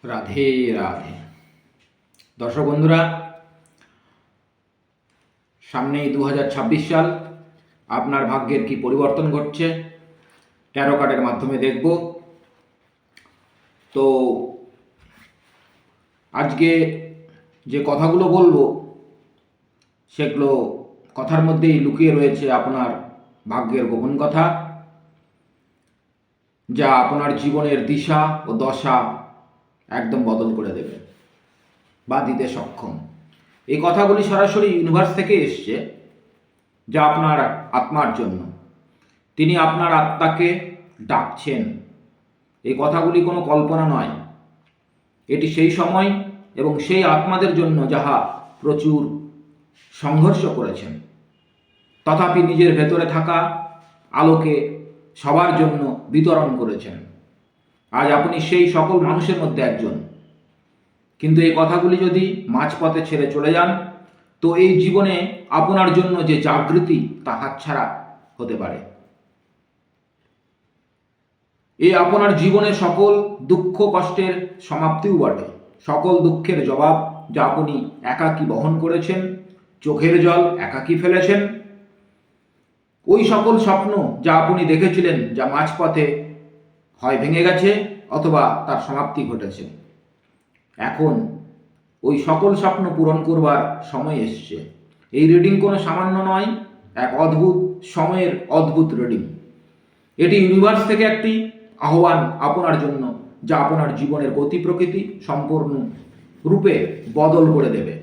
রাধে রাধে। দর্শক বন্ধুরা, সামনেই 2026 সাল। আপনার ভাগ্যের কি পরিবর্তন ঘটছে ট্যারো কার্ডের মাধ্যমে দেখব। তো আজকে যে কথাগুলো বলবো সেগুলো কথার মধ্যেই লুকিয়ে রয়েছে আপনার ভাগ্যের গোপন কথা, যা আপনার জীবনের দিশা ও দশা একদম বদল করে দেবে বা দিতে সক্ষম। এই কথাগুলি সরাসরি ইউনিভার্স থেকে এসছে, যা আপনার আত্মার জন্য। তিনি আপনার আত্মাকে ডাকছেন। এই কথাগুলি কোনো কল্পনা নয়, এটি সেই সময় এবং সেই আত্মাদের জন্য যাহা প্রচুর সংঘর্ষ করেছেন, তথাপি নিজের ভেতরে থাকা আলোকে সবার জন্য বিতরণ করেছেন। আজ আপনি সেই সকল মানুষের মধ্যে একজন। কিন্তু এই কথাগুলি যদি মাঝপথে ছেড়ে চলে যান, তো এই জীবনে আপনার জন্য যে জাগৃতি তা হাতছাড়া হতে পারে। এই আপনার জীবনের সকল দুঃখ কষ্টের সমাপ্তিও বটে। সকল দুঃখের জবাব যা আপনি একাকী বহন করেছেন, চোখের জল একাকী ফেলেছেন, ওই সকল স্বপ্ন যা আপনি দেখেছিলেন, যা মাঝপথে হয় ভেঙে গেছে অথবা তার সমাপ্তি ঘটেছে, এখন ওই সকল স্বপ্ন পূরণ করবার সময় এসছে। এই রিডিং কোনো সামান্য নয়, এক অদ্ভুত সময়ের অদ্ভুত রিডিং। এটি ইউনিভার্স থেকে একটি আহ্বান আপনার জন্য, যা আপনার জীবনের গতি প্রকৃতি সম্পূর্ণ রূপে বদল করে দেবে।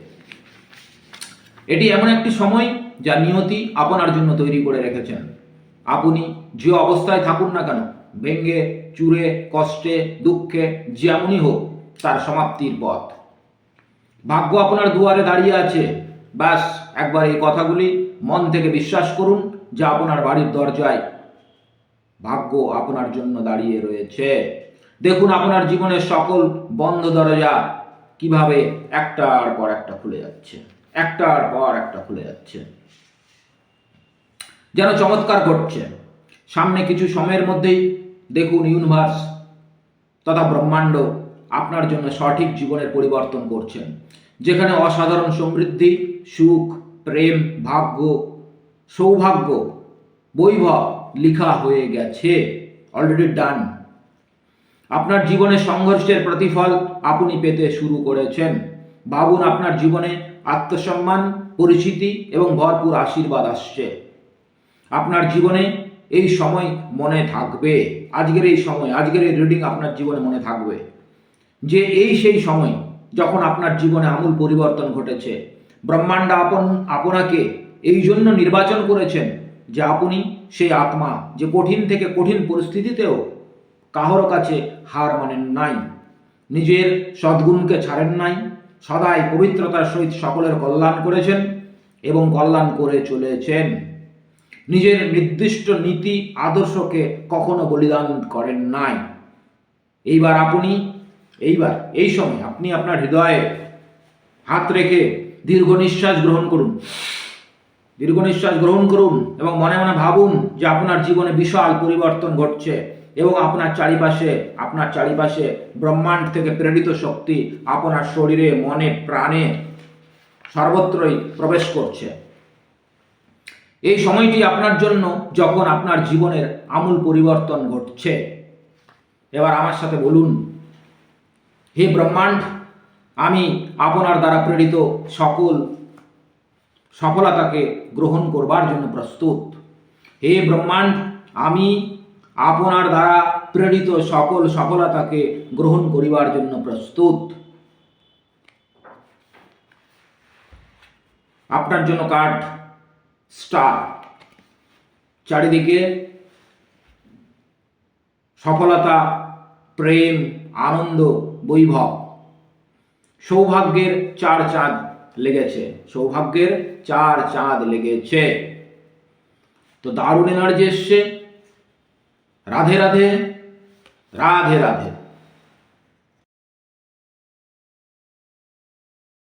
এটি এমন একটি সময় যা নিয়তি আপনার জন্য তৈরি করে রেখেছেন। আপনি যে অবস্থায় থাকুন না কেন, ভেঙ্গে চুরে কষ্টে দুঃখে যেমনই হোক, তার সমাপ্তির পথ। ভাগ্য আপনার দুয়ারে দাঁড়িয়ে আছে। ব্যাস একবার এই কথাগুলি মন থেকে বিশ্বাস করুন, যা আপনার বাড়ির দরজায় ভাগ্য আপনার জন্য দাঁড়িয়ে রয়েছে। দেখুন আপনার জীবনের সকল বন্ধ দরজা কিভাবে একটার পর একটা খুলে যাচ্ছে, একটার পর একটা খুলে যাচ্ছে, যেন চমৎকার ঘটছে। সামনে কিছু সময়ের মধ্যেই দেখুন ইউনিভার্স তথা ব্রহ্মাণ্ড আপনার জন্য সঠিক জীবনের পরিবর্তন করছেন, যেখানে অসাধারণ সমৃদ্ধি, সুখ, প্রেম, ভাগ্য, সৌভাগ্য, বৈভব লিখা হয়ে গেছে, অলরেডি ডান। আপনার জীবনে সংঘর্ষের প্রতিফল আপনি পেতে শুরু করেছেন। ভাবুন আপনার জীবনে আত্মসম্মান, পরিচিতি এবং ভরপুর আশীর্বাদ আসছে। আপনার জীবনে এই সময় মনে থাকবে, আজকের এই সময়, আজকের এই রিডিং আপনার জীবনে মনে থাকবে যে এই সেই সময় যখন আপনার জীবনে আমূল পরিবর্তন ঘটেছে। ব্রহ্মাণ্ড আপনাকে এই জন্য নির্বাচন করেছেন যে আপনি সেই আত্মা, যে কঠিন থেকে কঠিন পরিস্থিতিতেও কাহার কাছে হার মানেন নাই, নিজের সদ্গুণকে ছাড়েন নাই, সদাই পবিত্রতার সহিত সকলের কল্যাণ করেছেন এবং কল্যাণ করে চলেছেন। নিজের নির্দিষ্ট নীতি আদর্শকে কখনো বলিদান করেন নাই। এইবার এই সময় আপনি আপনার হৃদয়ে হাত রেখে দীর্ঘ নিঃশ্বাস গ্রহণ করুন। দীর্ঘ নিঃশ্বাস গ্রহণ করুন এবং মনে মনে ভাবুন যে আপনার জীবনে বিশাল পরিবর্তন ঘটছে এবং আপনার চারিপাশে ব্রহ্মাণ্ড থেকে প্রেরিত শক্তি আপনার শরীরে, মনে, প্রাণে সর্বত্রই প্রবেশ করছে। এই সময়টি আপনার জন্য, যখন আপনার জীবনের আমূল পরিবর্তন ঘটছে। এবার আমার সাথে বলুন, হে ব্রহ্মাণ্ড, আমি আপনার দ্বারা প্রেরিত সকল সফলতাকে গ্রহণ করবার জন্য প্রস্তুত। হে ব্রহ্মাণ্ড, আমি আপনার দ্বারা প্রেরিত সকল সফলতাকে গ্রহণ করিবার জন্য প্রস্তুত। আপনার জন্য কার্ড স্টার। চারিদিকে সফলতা, প্রেম, আনন্দ, বৈভব, সৌভাগ্যের 4 চাঁদ লেগেছে, সৌভাগ্যের 4 চাঁদ লেগেছে। তো দারুণ এনার্জি এসছে। রাধে রাধে, রাধে রাধে।